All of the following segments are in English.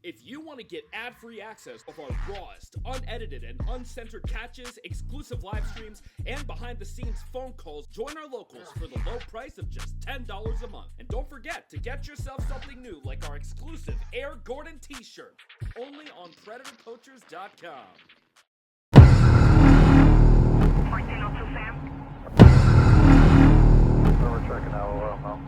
If you want to get ad-free access of our rawest, unedited, and uncensored catches, exclusive live streams, and behind-the-scenes phone calls, join our locals for the low price of just $10 a month. And don't forget to get yourself something new like our exclusive Air Gordon t-shirt, only on PredatorPoachers.com. 1402 Sam. We're checking out now.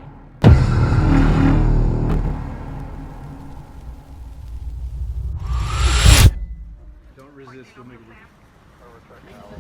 Don't resist, you'll make it. We're checking out now.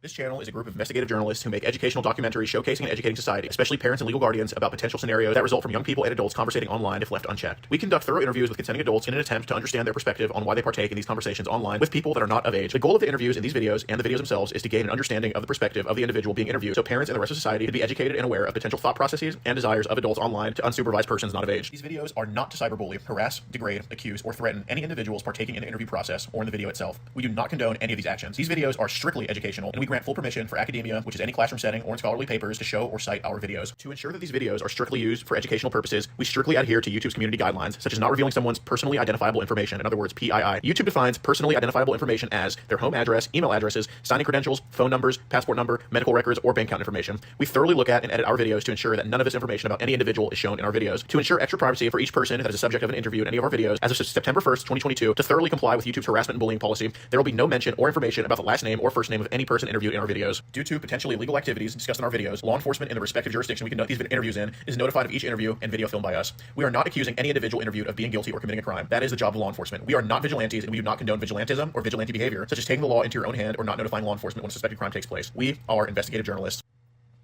This channel is a group of investigative journalists who make educational documentaries showcasing and educating society, especially parents and legal guardians, about potential scenarios that result from young people and adults conversating online if left unchecked. We conduct thorough interviews with consenting adults in an attempt to understand their perspective on why they partake in these conversations online with people that are not of age. The goal of the interviews in these videos and the videos themselves is to gain an understanding of the perspective of the individual being interviewed, so parents and the rest of society can be educated and aware of potential thought processes and desires of adults online to unsupervised persons not of age. These videos are not to cyberbully, harass, degrade, accuse, or threaten any individuals partaking in the interview process or in the video itself. We do not condone any of these actions. These videos are strictly educational, and we grant full permission for academia, which is any classroom setting or in scholarly papers, to show or cite our videos. To ensure that these videos are strictly used for educational purposes, we strictly adhere to YouTube's community guidelines, such as not revealing someone's personally identifiable information, in other words, PII. YouTube defines personally identifiable information as their home address, email addresses, signing credentials, phone numbers, passport number, medical records, or bank account information. We thoroughly look at and edit our videos to ensure that none of this information about any individual is shown in our videos. To ensure extra privacy for each person that is a subject of an interview in any of our videos, as of September 1st, 2022, to thoroughly comply with YouTube's harassment and bullying policy, there will be no mention or information about the last name or first name of any person interviewed in our videos. Due to potentially illegal activities discussed in our videos, law enforcement in the respective jurisdiction we conduct these interviews in is notified of each interview and video filmed by us. We are not accusing any individual interviewed of being guilty or committing a crime. That is the job of law enforcement. We are not vigilantes, and we do not condone vigilantism or vigilante behavior, such as taking the law into your own hand or not notifying law enforcement when a suspected crime takes place. We are investigative journalists.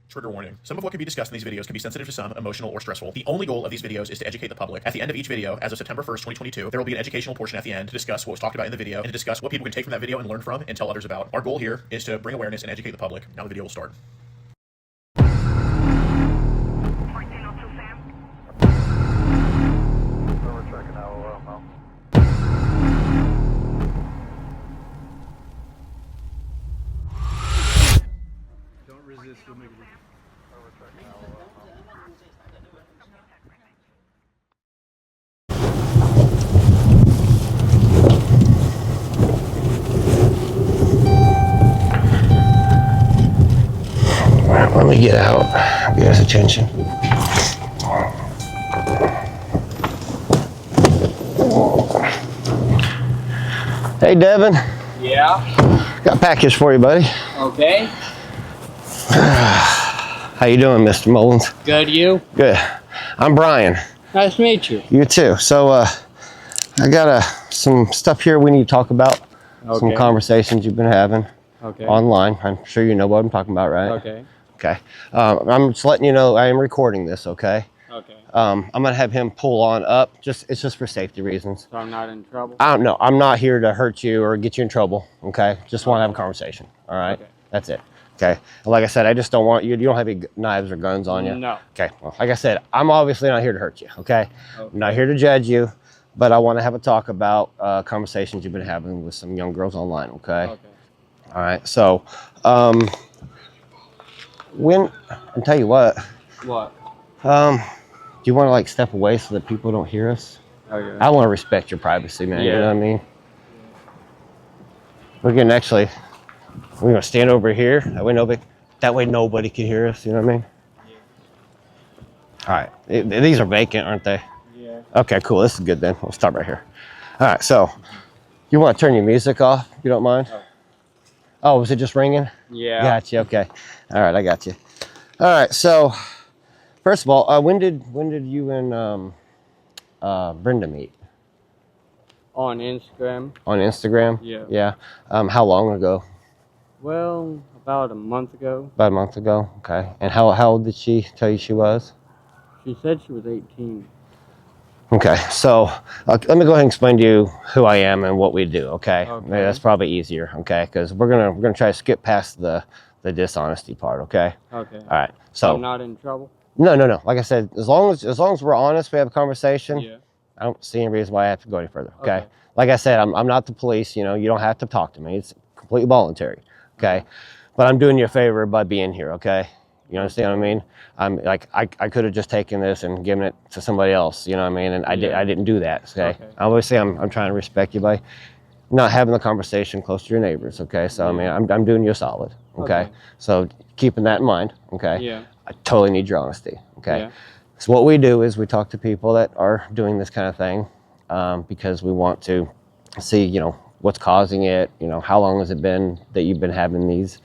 Trigger warning. Some of what can be discussed in these videos can be sensitive to some, emotional, or stressful. The only goal of these videos is to educate the public. At the end of each video, as of September 1st, 2022, there will be an educational portion at the end to discuss what was talked about in the video and to discuss what people can take from that video and learn from and tell others about. Our goal here is to bring awareness and educate the public. Now the video will start. 1402 Sam. We're checking out now. Don't resist, you'll make it. We're checking out now. Alright, let me get out. Get his attention. Hey, Devin. Yeah. Got a package for you, buddy. Okay. How you doing, Mr. Mullins? Good. You? Good. I'm Brian. Nice to meet you. You too. So, I got some stuff here we need to talk about. Some Okay. conversations you've been having Okay. online. I'm sure you know what I'm talking about, right? Okay. Okay. I'm just letting you know I am recording this, okay? Okay. I'm gonna have him pull on up. It's just for safety reasons. So I'm not in trouble. I don't know. I'm not here to hurt you or get you in trouble. Okay. Just want to have a conversation. All right. Okay. That's it. Okay. And like I said, I just don't want you. You don't have any knives or guns on you. No. Okay. Well, like I said, I'm obviously not here to hurt you. Okay. Okay. I'm not here to judge you, but I want to have a talk about conversations you've been having with some young girls online. Okay. Okay. All right. So, when I'll tell you what. What? Do you want to like step away so that people don't hear us? Okay. I want to respect your privacy, man. You Yeah. know what I mean? We're gonna stand over here. That way nobody can hear us. You know what I mean? All right. These are vacant, aren't they? Yeah. Okay, cool. This is good then. We'll start right here. All right. So, you want to turn your music off? If you don't mind. Oh, was it just ringing? Yeah. Gotcha. Okay. All right. I got you. All right. So, first of all, when did you and Brenda meet? On Instagram. On Instagram? Yeah. Yeah. How long ago? Well, about a month ago. About a month ago. Okay. And how old did she tell you she was? She said she was 18. Okay. So let me go ahead and explain to you who I am and what we do. Okay. Okay. Maybe that's probably easier. Okay. Because we're gonna try to skip past the dishonesty part. Okay. Okay. All right. So I'm not in trouble. No. Like I said, as long as we're honest, we have a conversation. Yeah. I don't see any reason why I have to go any further. Okay. Like I said, I'm not the police. You know, you don't have to talk to me. It's completely voluntary. Okay. But I'm doing you a favor by being here. Okay. You understand what I mean? I'm like, I could have just taken this and given it to somebody else. You know what I mean? And I didn't do that. Okay. Obviously, I'm trying to respect you by not having the conversation close to your neighbors. Okay. So I mean, I'm doing you a solid. Okay. So keeping that in mind. Okay. Yeah. I totally need your honesty. Okay. Yeah. So what we do is we talk to people that are doing this kind of thing because we want to see, you know, what's causing it. You know, how long has it been that you've been having these,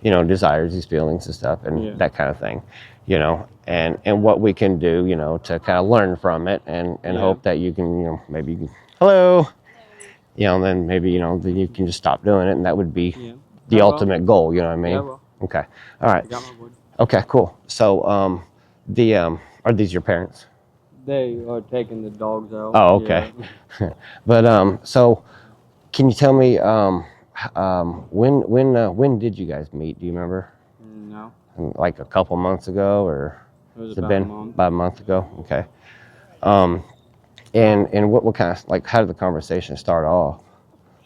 you know, desires, these feelings and stuff, and that kind of thing, you know, and what we can do, you know, to kind of learn from it and hope that you can, you know, maybe you can, hello, you know, and then maybe, you know, then you can just stop doing it, and that would be the ultimate goal, you know what I mean? Yeah, well. Okay. All right. I got my wood. Okay, cool. So, are these your parents? They are taking the dogs out. Oh, okay. Yeah. But, so can you tell me, when did you guys meet? Do you remember? No. Like a couple months ago, or It was has it about been a month. about a month ago? Okay. And what kind of, like, how did the conversation start off?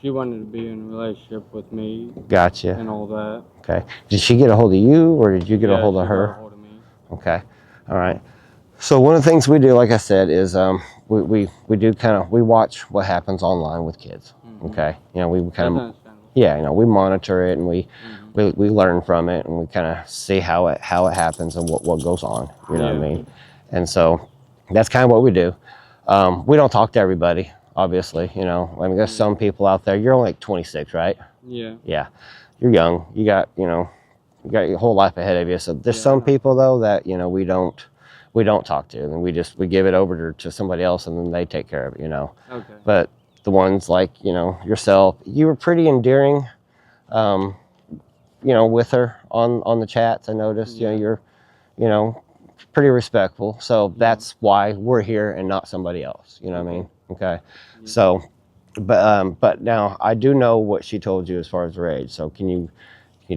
She wanted to be in a relationship with me Gotcha. and all that. Okay. Did she get a hold of you, or did you get a hold of she her? got a hold of me. Okay. All right. So one of the things we do, like I said, is we do kind of, we watch what happens online with kids. Okay. You know, we kind That's of, understandable. yeah, you know, we monitor it, and we learn from it, and we kind of see how it happens and what goes on. You know what I mean? And so that's kind of what we do. We don't talk to everybody, obviously. You know, I mean, there's some people out there. You're only like 26, right? Yeah. Yeah. You're young. You got your whole life ahead of you. So there's some people though that, you know, we don't talk to, and we give it over to somebody else, and then they take care of it, you know. Okay. But the ones like, you know, yourself, you were pretty endearing, you know, with her on the chats. I noticed, you know, you're, you know, pretty respectful. So that's why we're here and not somebody else. You know what I mean? Okay. So, but now I do know what she told you as far as her age. So can you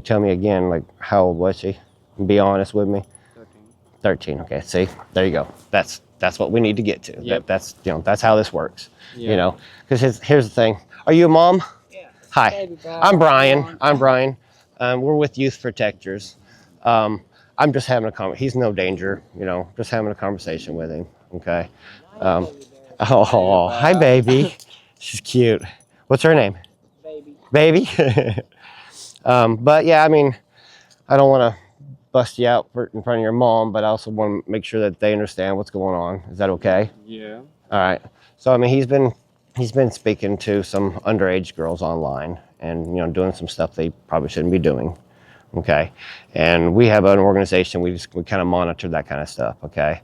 tell me again, like, how old was she? Be honest with me. 13. Okay. See, there you go. That's what we need to get to. Yep. That's, you know, that's how this works. Yeah. You know, because here's the thing. Are you a mom? Yeah. Hi. Baby boy. I'm Brian. We're with Youth Protectors. I'm just having he's no danger, you know, just having a conversation with him. Okay. Oh, hi, baby. She's cute. What's her name? Baby. But yeah, I mean, I don't want to bust you out in front of your mom, but I also want to make sure that they understand what's going on. Is that okay? Yeah. All right. So I mean, he's been speaking to some underage girls online, and, you know, doing some stuff they probably shouldn't be doing. Okay. And we have an organization, we kind of monitor that kind of stuff. Okay.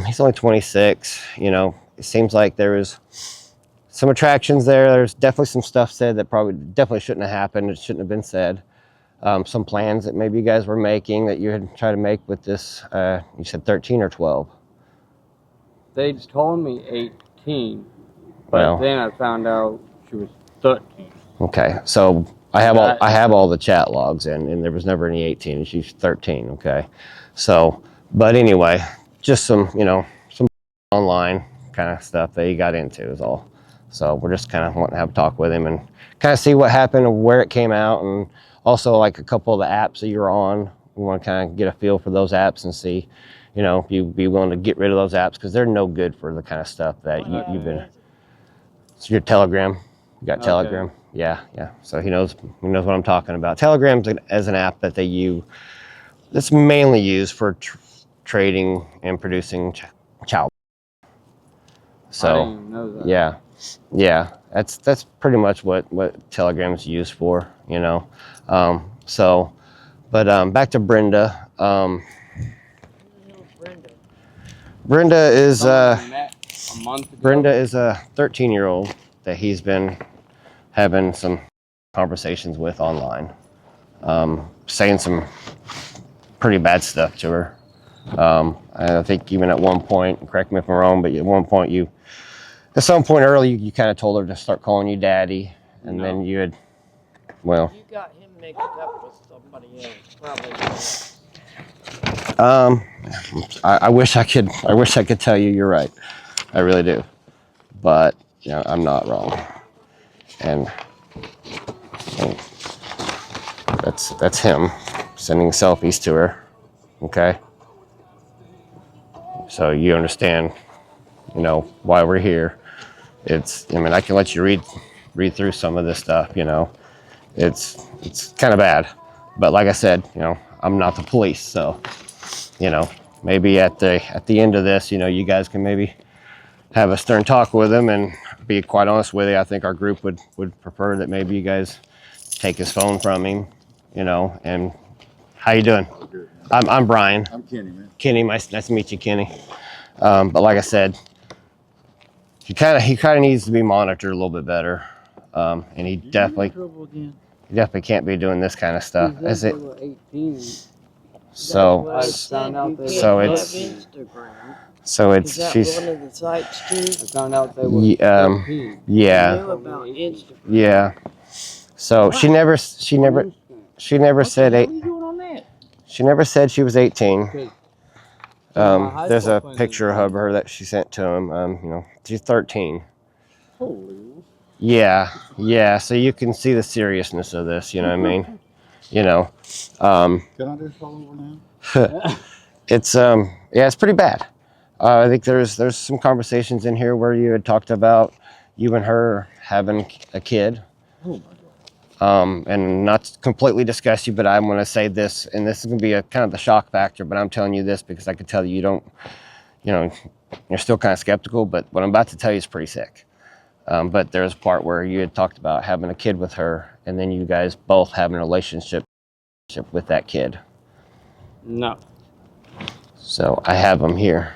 He's only 26. You know, it seems like there was some attractions there. There's definitely some stuff said that definitely shouldn't have happened. It shouldn't have been said. Some plans that maybe you guys were making that you had tried to make with this, you said 13 or 12? They told me 18, but Well. then I found out she was 13. Okay, so I have all the chat logs in, and there was never any 18, and she's 13. Okay, so, but anyway, just some, you know, some online kind of stuff that he got into is all. So we're just kind of wanting to have a talk with him and kind of see what happened and where it came out, and also like a couple of the apps that you're on. We want to kind of get a feel for those apps and see, you know, if you'd be willing to get rid of those apps, because they're no good for the kind of stuff that you've been. So your Telegram, you got Telegram. Yeah. So he knows what I'm talking about. Telegram's as an app that they use, that's mainly used for trading and producing child. So I didn't even know that. yeah, that's pretty much what Telegram's used for, you know. So, but back to Brenda. Brenda is Someone we met a month ago. Brenda is a 13-year-old that he's been having some conversations with online, saying some pretty bad stuff to her. I think even at one point, correct me if I'm wrong, but at one point at some point early, you kind of told her to start calling you daddy, and then you had, well. You got him mixed up with somebody else, probably. I wish I could. I wish I could tell you you're right. I really do, but you know, I'm not wrong. And that's him sending selfies to her. Okay. So you understand, you know, why we're here. I mean, I can let you read through some of this stuff. You know, it's kind of bad, but like I said, you know, I'm not the police, so you know, maybe at the end of this, you know, you guys can maybe have a stern talk with him and be quite honest with you. I think our group would prefer that maybe you guys take his phone from him, you know. And how you doing? I'm Brian. I'm Kenny, man. Kenny, nice to meet you, Kenny. But like I said, he kind of needs to be monitored a little bit better, and he definitely can't be doing this kind of stuff. Is it? 18. So it's she's one of the sites too? I found out they were yeah, 13. yeah. I knew about Instagram. Yeah. So she never said eight. She never said she was 18. There's a picture of her that she sent to him. You know, she's 13. Holy. Yeah. So you can see the seriousness of this. You know what I mean? You know. Can I just follow over now? It's it's pretty bad. I think there's some conversations in here where you had talked about you and her having a kid. Oh my God. And not to completely discuss you, but I'm going to say this, and this is going to be a kind of the shock factor, but I'm telling you this because I could tell you don't, you know, you're still kind of skeptical, but what I'm about to tell you is pretty sick. But there's a part where you had talked about having a kid with her, and then you guys both having a relationship with that kid. No. So I have them here,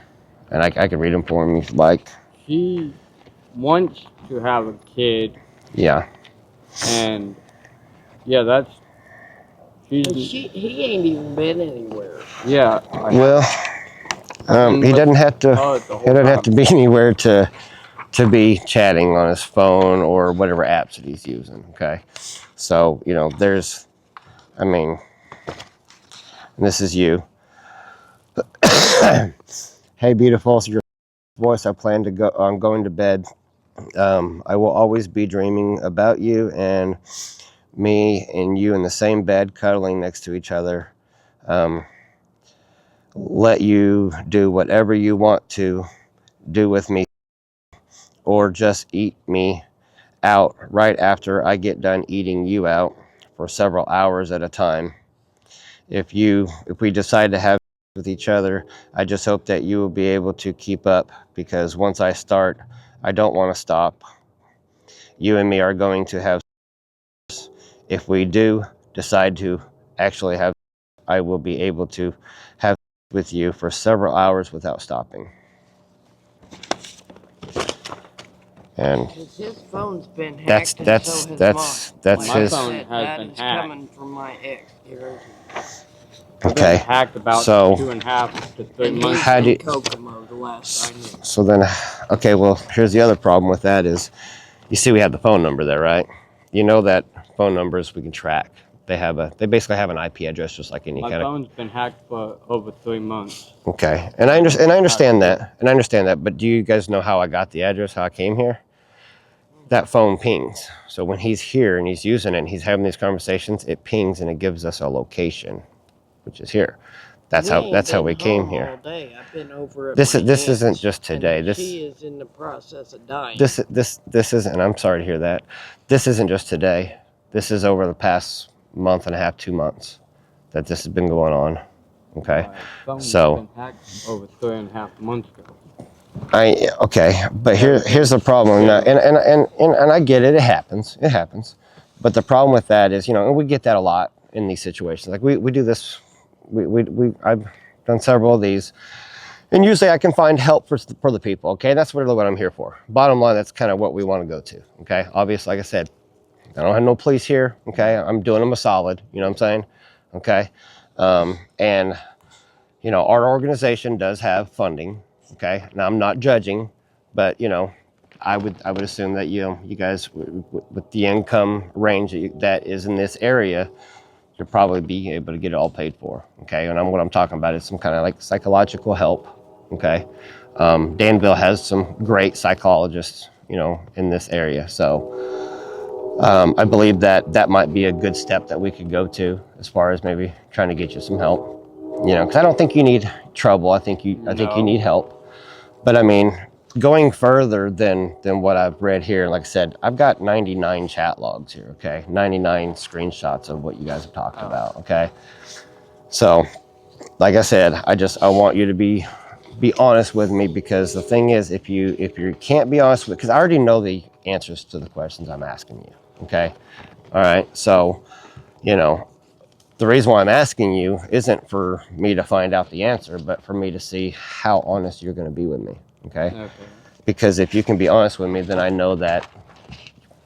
and I can read them for him if you'd like. She wants to have a kid, Yeah. and yeah, He ain't even been anywhere. yeah. Well, he doesn't have to. He doesn't have to be anywhere to be chatting on his phone or whatever apps that he's using. Okay, so you know, I mean, this is you. Hey, beautiful. It's your voice. I plan to go. I'm going to bed. I will always be dreaming about you and me and you in the same bed, cuddling next to each other. Let you do whatever you want to do with me, or just eat me out right after I get done eating you out for several hours at a time. If we decide to have with each other, I just hope that you will be able to keep up, because once I start, I don't want to stop. You and me are going to have. If we do decide to actually have, I will be able to have with you for several hours without stopping. And His phone's been hacked. that's My his. phone has That been is hacked. coming from my ex. Okay. Hacked about So 2.5 to 3 And months. he's How in do you- Kokomo, the last I knew. So then, okay. Well, here's the other problem with that is, you see, we have the phone number there, right? You know that phone numbers we can track. They basically have an IP address just like any My kind of. phone's been hacked for over 3 months. Okay, and I understand that. But do you guys know how I got the address? How I came here? That phone pings. So when he's here and he's using it and he's having these conversations, it pings and it gives us a location, which is here. That's how we came here. All day. I've been over at This my isn't aunt's, just today. and This she is in the process of dying. this isn't. And I'm sorry to hear that. This isn't just today. This is over the past month and a half, 2 months that this has been going on. Okay, My phone's so been hacked over 3.5 months ago. But here's the problem. Now, and I get it. It happens. But the problem with that is, you know, and we get that a lot in these situations. Like we do this. I've done several of these, and usually I can find help for the people. Okay, that's really what I'm here for. Bottom line, that's kind of what we want to go to. Okay, obviously, like I said, I don't have no police here. Okay, I'm doing them a solid. You know what I'm saying? Okay, and you know, our organization does have funding. Okay, now I'm not judging, but you know, I would assume that you guys with the income range that is in this area, to probably be able to get it all paid for. Okay, and what I'm talking about is some kind of like psychological help. Okay, Danville has some great psychologists, you know, in this area. So I believe that might be a good step that we could go to as far as maybe trying to get you some help. You know, because I don't think you need trouble. I think you need help. But I mean, going further than what I've read here, like I said, I've got 99 chat logs here. Okay, 99 screenshots of what you guys have talked about. Okay, so like I said, I want you to be honest with me, because the thing is, if you can't be honest with, because I already know the answers to the questions I'm asking you. Okay, all right, so you know. The reason why I'm asking you isn't for me to find out the answer, but for me to see how honest you're going to be with me, okay? Because if you can be honest with me, then I know that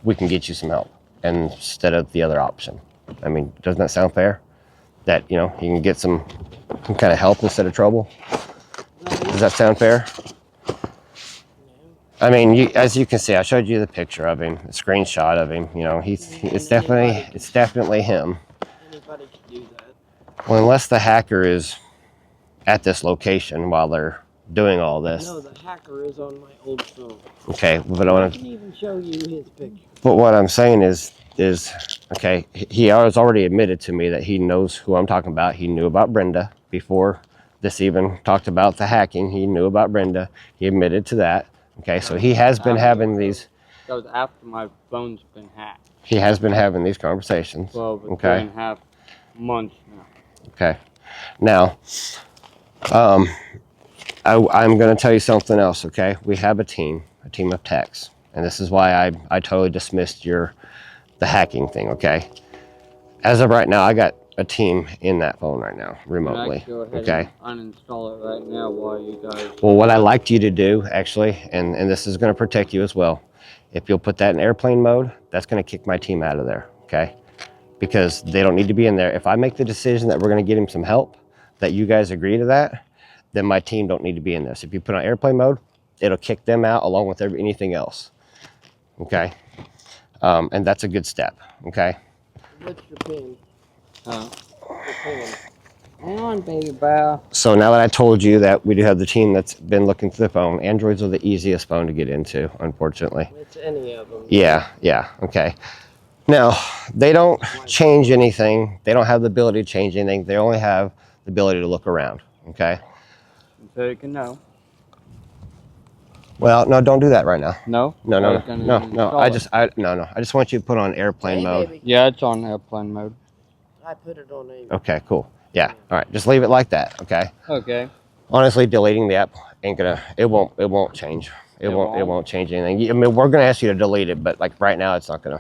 we can get you some help instead of the other option. I mean, doesn't that sound fair? That, you know, you can get some kind of help instead of trouble? Does that sound fair? I mean, as you can see, I showed you the picture of him, a screenshot of him. You know, it's definitely him. Anybody can do that. Well, unless the hacker is at this location while they're doing all this. No, the hacker is on my old phone. Okay, but I can even show you his picture. But what I'm saying is okay, he has already admitted to me that he knows who I'm talking about. He knew about Brenda before this even talked about the hacking. He knew about Brenda. He admitted to that. Okay, so he has been having these. That was after my phone's been hacked. He has been having these conversations. Well, but okay. 3.5 months now. Okay. Now, I'm going to tell you something else, okay? We have a team of techs, and this is why I totally dismissed the hacking thing, okay? As of right now, I got a team in that phone right now, remotely, Go ahead okay? And uninstall it right now while you guys... Well, what I'd like you to do, actually, and this is going to protect you as well, if you'll put that in airplane mode, that's going to kick my team out of there, okay? Because they don't need to be in there. If I make the decision that we're going to get him some help, that you guys agree to that, then my team don't need to be in this. If you put on airplane mode, it'll kick them out along with anything else, okay? And that's a good step, okay? What's your pin? Huh? Your pin. Hang on, baby bow. So now that I told you that we do have the team that's been looking through the phone, Androids are the easiest phone to get into, unfortunately. It's any of them. Yeah, okay. Now, they don't change anything. They don't have the ability to change anything. They only have the ability to look around, okay? So you can know. Well, no, don't do that right now. No? No. I just want you to put on airplane mode. Baby. Yeah, it's on airplane mode. I put it on a... Okay, cool. Yeah, all right, just leave it like that, okay? Okay. Honestly, deleting the app ain't gonna, it won't change. It won't change anything. I mean, we're gonna ask you to delete it, but like right now, it's not gonna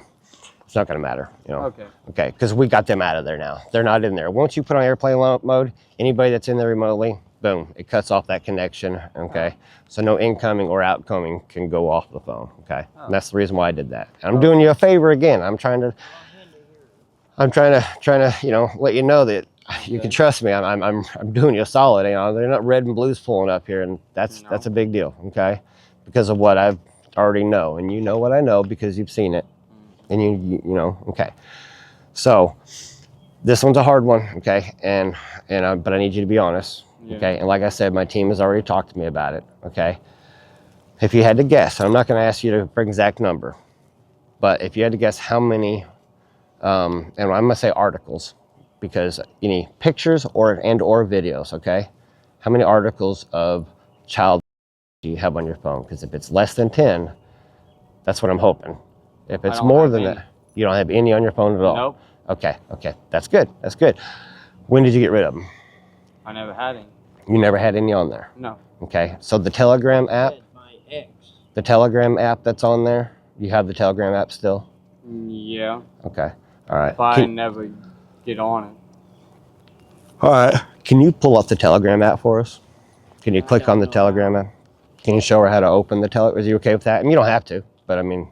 matter, you know? Okay, because we got them out of there now. They're not in there. Once you put on airplane mode, anybody that's in there remotely, boom, it cuts off that connection, okay? So no incoming or outgoing can go off the phone, okay? And that's the reason why I did that. And I'm doing you a favor again. I'm trying to, you know, let you know that you can trust me. I'm doing you a solid. You know, they're not red and blues pulling up here, and that's a big deal, okay? Because of what I already know, and you know what I know because you've seen it, and you know, okay. So this one's a hard one, okay? But I need you to be honest, okay? And like I said, my team has already talked to me about it, okay? If you had to guess, I'm not going to ask you to bring exact number, but if you had to guess how many, and I'm going to say articles, because any pictures or videos, okay? How many articles of child do you have on your phone? Because if it's less than 10, that's what I'm hoping. If it's more than that, you don't have any on your phone at all? Nope. Okay, that's good, When did you get rid of them? I never had any. You never had any on there? No. Okay, so the Telegram app? My ex. The Telegram app that's on there, you have the Telegram app still? Yeah. Okay, all right. If I never get on it. All right, can you pull up the Telegram app for us? Can you click on the Telegram app? Can you show her how to open the Telegram? Is you okay with that? I mean, you don't have to, but I mean,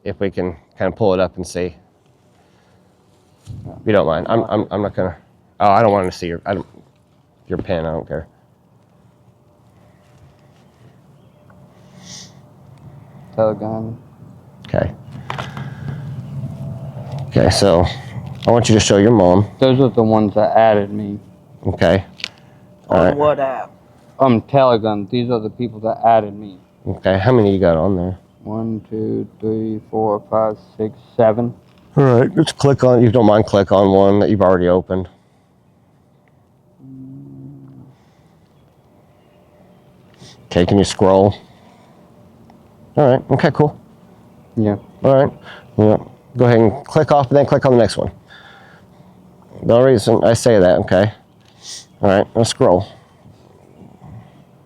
if we can kind of pull it up and see. If you don't mind, I'm not gonna, I don't want to see your pen, I don't care. Telegram. Okay, so I want you to show your mom. Those are the ones that added me. Okay. All On right. what app? Telegram. These are the people that added me. Okay. How many you got on there? 1, 2, 3, 4, 5, 6, 7. All right. Let's click on. If you don't mind, click on one that you've already opened. Okay. Can you scroll? All right. Okay. Cool. Yeah. All right. Yeah. Go ahead and click off, and then click on the next one. The only reason I say that, okay. All right. Let's scroll.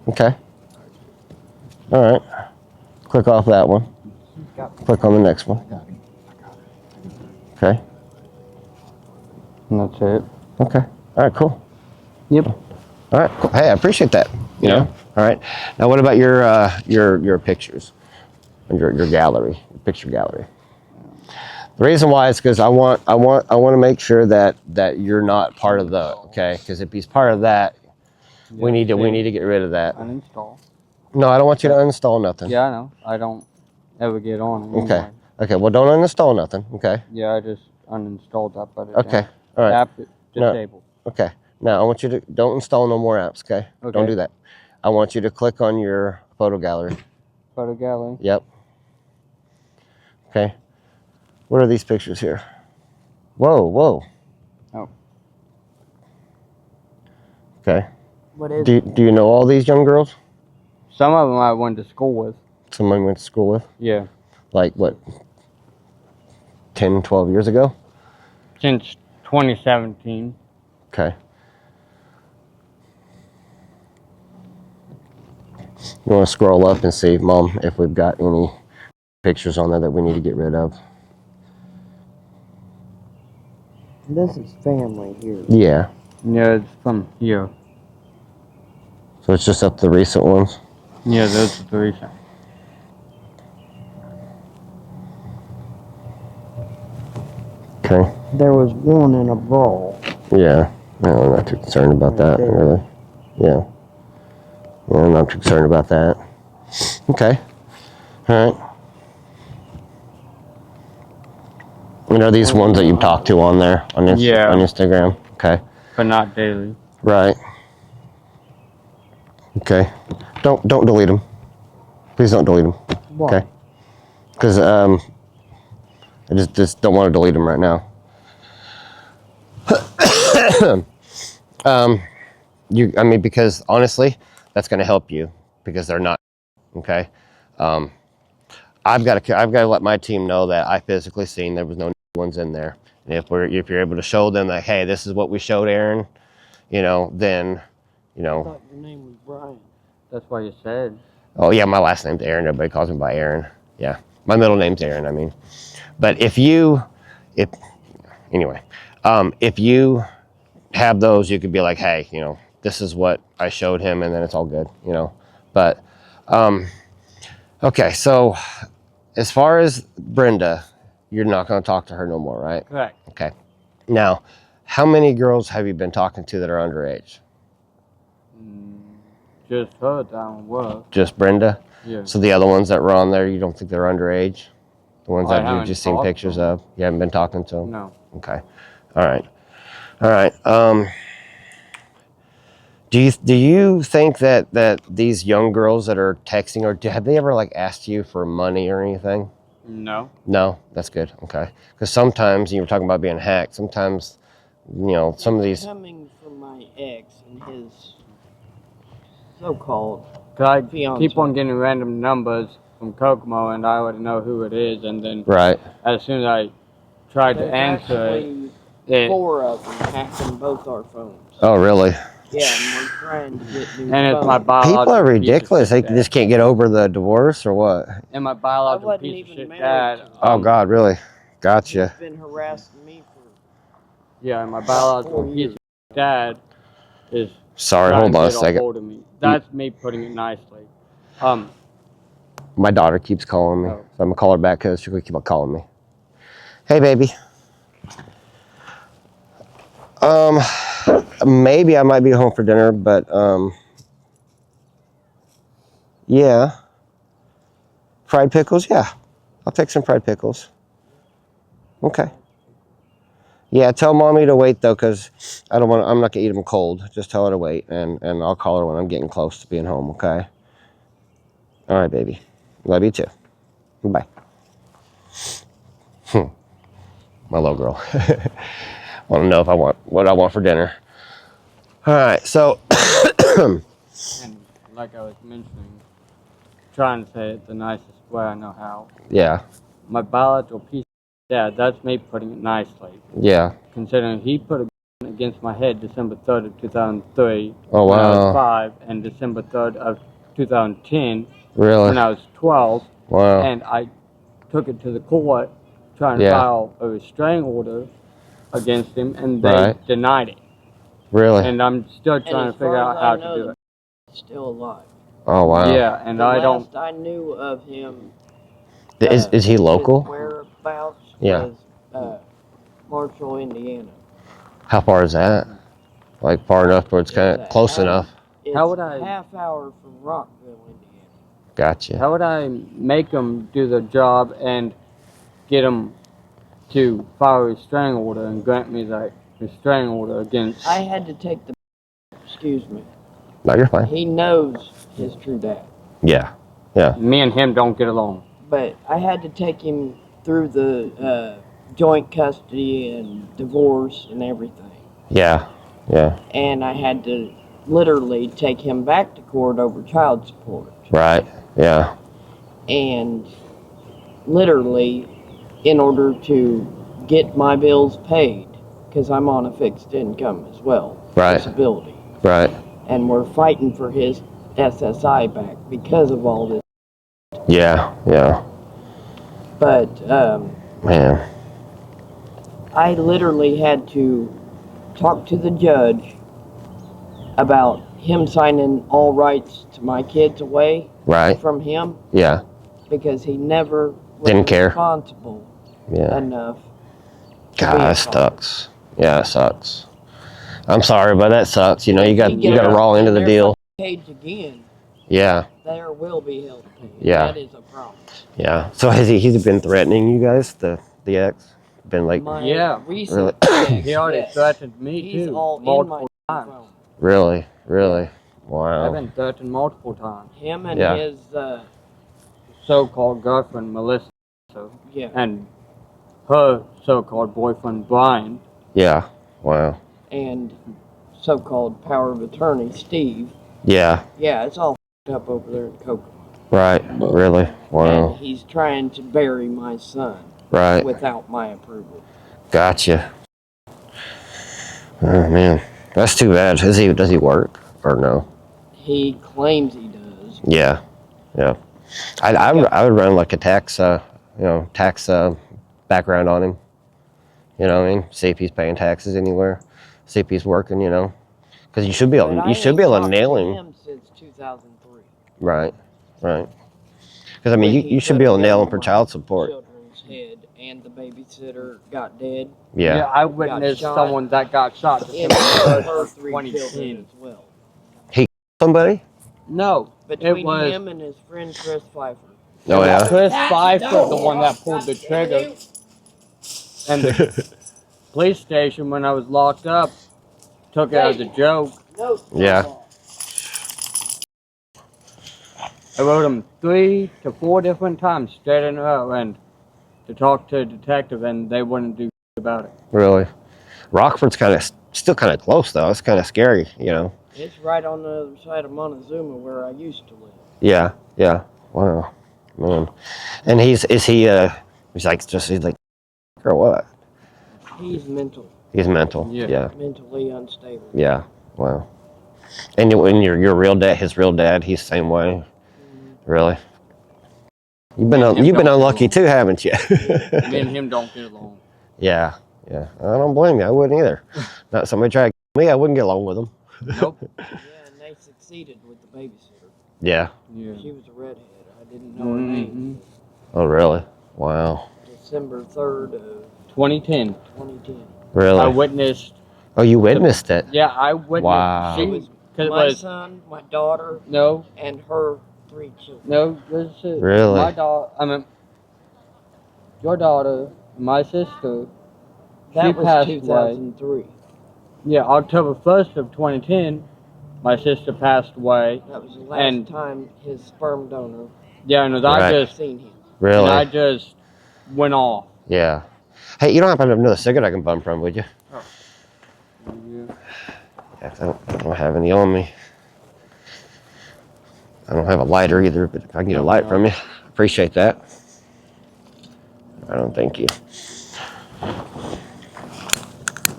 Okay. All right. Click off that one. Click on the next one. Okay. And that's it. Okay. All right. Cool. Yep. All right. Cool. Hey, I appreciate that. You know. All right. Now, what about your pictures and your gallery, your picture gallery? The reason why is because I want to make sure that you're not part of the, okay? Because if he's part of that, we need to get rid of that. Uninstall. No, I don't want you to uninstall nothing. Yeah, I know. I don't ever get on it Okay. anyway. Okay. Well, don't uninstall nothing. Okay. Yeah, I just uninstalled that, but Okay. All right. app disabled. Okay. Now I want you to don't install no more apps. Okay. Okay. Don't do that. I want you to click on your photo gallery. Photo gallery. Yep. Okay. What are these pictures here? Whoa, whoa. Oh. Okay. What is Do you know all these young girls? Some of them I went to school with. Someone went to school with? Yeah. Like what? 10, 12 years ago? Since 2017. Okay. You want to scroll up and see, Mom, if we've got any pictures on there that we need to get rid of. This is family here. Yeah. Yeah, it's from here. So it's just up to the recent ones? Yeah, those are the recent. Okay. There was one in a brawl. Yeah. No, I'm not too concerned about that, really. Yeah. Yeah, I'm not too concerned about that. Okay. All right. And are these ones that you've talked to on there on Instagram? Okay. But not daily. Right. Okay. Don't delete them. Please don't delete them. Why? Okay. Because I just don't want to delete them right now. Because honestly, that's going to help you because they're not. Okay. I've got to let my team know that I physically seen there was no ones in there. And if you're able to show them that, hey, this is what we showed Aaron, then, I thought your name was Brian. That's why you said. Oh yeah, my last name's Aaron. Everybody calls me by Aaron. Yeah, my middle name's Aaron. I mean, but if you have those, you could be like, hey, this is what I showed him, and then it's all good, But okay, so as far as Brenda, you're not going to talk to her no more, right? Correct. Okay. Now, how many girls have you been talking to that are underage? Just her down work. Just Brenda? Yeah. So the other ones that were on there, you don't think they're underage? The ones that you've just seen pictures of? You haven't been talking to them? No. Okay. All right. Do you think that these young girls that are texting, or have they ever asked you for money or anything? No. No, that's good. Okay. Because sometimes you were talking about being hacked. Sometimes, some of these. Coming from my ex and his so-called I fiance. keep on getting random numbers from Kokomo, and I already know who it is, and then Right. as soon as I tried to There's answer actually it, 4 of them hacking both our phones. Oh, really? Yeah, and we're trying to get new and it's my phones. biological People are piece of ridiculous. They shit dad. just can't get over the divorce or what? And my I biological wasn't piece of even shit married dad. to him. Oh, God, really? Gotcha. He's been harassing me for Yeah, and my biological 4 piece years. of dad is Sorry, trying hold to on a get second. hold of me. That's me putting it nicely. My daughter keeps calling me. Oh. So I'm going to call her back because she'll keep on calling me. Hey, baby. Maybe I might be home for dinner, but, yeah. Fried pickles? Yeah. I'll take some fried pickles. Okay. Yeah, tell mommy to wait though, cause I don't want. I'm not gonna eat them cold. Just tell her to wait, and I'll call her when I'm getting close to being home. Okay. All right, baby. Love you too. Bye. My little girl. Want to know if I want what I want for dinner. All right, so. And like I was mentioning, trying to say it the nicest way I know how. Yeah. My biological piece, yeah, that's me putting it nicely. Yeah. Considering he put a gun against my head December 3rd of 2003 Oh, when I wow. was 5, and December 3rd of 2010 Really? when I was 12. Wow. And I took it to the court trying to Yeah. file a restraining order against him, and they Right. denied it. Really? And I'm still And trying as to figure far out as how I to know, do it. he's still alive. Oh, wow. Yeah, and The I don't. last I knew of him, Is he his local? whereabouts Yeah. was Marshall, Indiana. How far is that? Like far enough where it's kind of close enough. It's How would a I- half hour from Rockville, Indiana. Gotcha. How would I make them do the job and get them to file a restraining order and grant me that restraining order against? I had to take the. Excuse me. No, you're fine. He knows his true dad, Yeah. Yeah. Me and him don't get along. but I had to take him through the joint custody and divorce and everything. Yeah. Yeah. And I had to literally take him back to court over child support. Right. Yeah. And literally, in order to get my bills paid, because I'm on a fixed income as well, Right. disability, Right. and we're fighting for his SSI back because of all this. Yeah. Yeah. But Man. I literally had to talk to the judge about him signing all rights to my kids away Right. from him Yeah. because he never was Didn't care. responsible Yeah. enough. God, that sucks. Yeah, it sucks. I'm sorry, but that sucks. You know, you got If he to gets roll into in the their deal. Cage again, Yeah. there will be help paid. Yeah. That is a promise. Yeah. So he's been threatening you guys, the ex? Been like My Yeah. recent Really? ex, He already yes, threatened me he's too all in multiple my times. phone. really? Really? I've Wow. been threatened multiple times. Him and Yeah. his So-called girlfriend Melissa, yeah. and her so-called boyfriend Brian. Yeah. Wow. And so-called power of attorney Steve. Yeah. Yeah, it's all up over there in Kokomo. Right. Really? And Wow. he's trying to bury my son Right. without my approval. Gotcha. Oh man, that's too bad. Does he work or no? He claims he does. Yeah. Yeah. I would run like a tax background on him. You know what I mean? See if he's paying taxes anywhere. See if he's working. You know, because you should be able But to nail him. him since 2003. Right. Right. Because I mean, When he you should put be a able to nail gun him for on my child support. Children's head, and the babysitter got dead. Yeah. I witnessed shot. someone that got shot And December her 1st of 3 children 2010. as well. Somebody? No, Between it was him and his friend Chris Pfeiffer. Oh yeah. Chris Pfeiffer, the one that pulled the trigger. And the police station, when I was locked up, took it as a joke. Yeah. I wrote him 3 to 4 different times straight in a row, and to talk to a detective, and they wouldn't do about it. Really. Rockford's still kind of close though. It's kind of scary, you know. It's right on the other side of Montezuma where I used to live. Yeah. Yeah. Wow. Man. And he's like or what? He's He's mental. Yeah. Yeah. mentally unstable. Yeah. Wow. And when your real dad, his real dad, he's the same way. Really? You've been unlucky too, haven't you? Me and him don't get along. Yeah. Yeah. I don't blame you. I wouldn't either. Not somebody tried to kill me, I wouldn't get along with them. Nope. Yeah, and they succeeded with the babysitter. Yeah. Yeah. She was a redhead. I didn't know her name. Oh, really? Wow. December 3rd of 2010. 2010. Really? I witnessed. Oh, you witnessed it? Yeah, I witnessed. Wow. She It was because it my was son, my daughter, no, and her 3 children. no. This is Really? my daughter. I mean, your daughter, my sister, That was passed away. 2003. Yeah, October 1st of 2010, my sister passed away. That was the last time his sperm donor Yeah, and I just seen him. Really? And I just went off. Yeah. Hey, you don't happen to have another cigarette I can bum from, would you? Oh. Yeah, I don't have any on me. I don't have a lighter either, but if I can get a light from you, appreciate that. I don't thank you.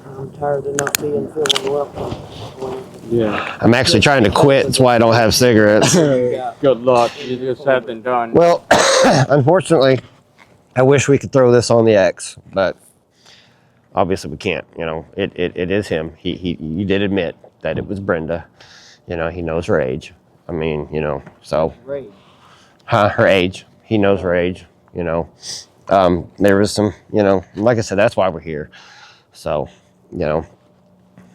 I'm tired of not being feeling welcome. Yeah. I'm actually trying to quit. That's why I don't have cigarettes. Good luck. You just said and done. Well, unfortunately, I wish we could throw this on the X, but obviously we can't. You know, it is him. You did admit that it was Brenda. You know, he knows her age. I mean, you know, so. Rage. Her age. He knows her age. You know, there was some. You know, like I said, that's why we're here. So, you know,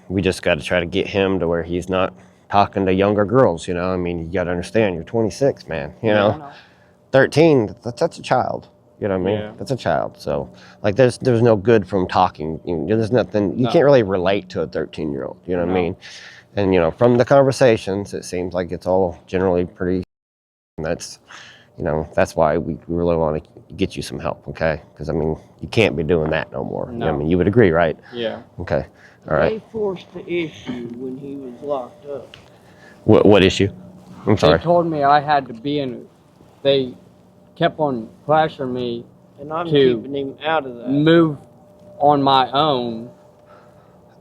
we just got to try to get him to where he's not talking to younger girls. You know, I mean, you got to understand, you're 26, man. You know, 13. That's a child. You know what I mean? Yeah. That's a child. So, like, there's no good from talking. You know, there's nothing. You can't really relate to a 13-year-old. You know what I mean? And you know, from the conversations, it seems like it's all generally pretty. And that's, you know, that's why we really want to get you some help, okay? Because I mean, you can't be doing that no more. No. You know, I mean, you would agree, right? Yeah. Okay. All right. They forced the issue when he was locked up. What issue? I'm sorry. They told me I had to be in. They kept on pressuring me And I'm to keeping him out of that. move on my own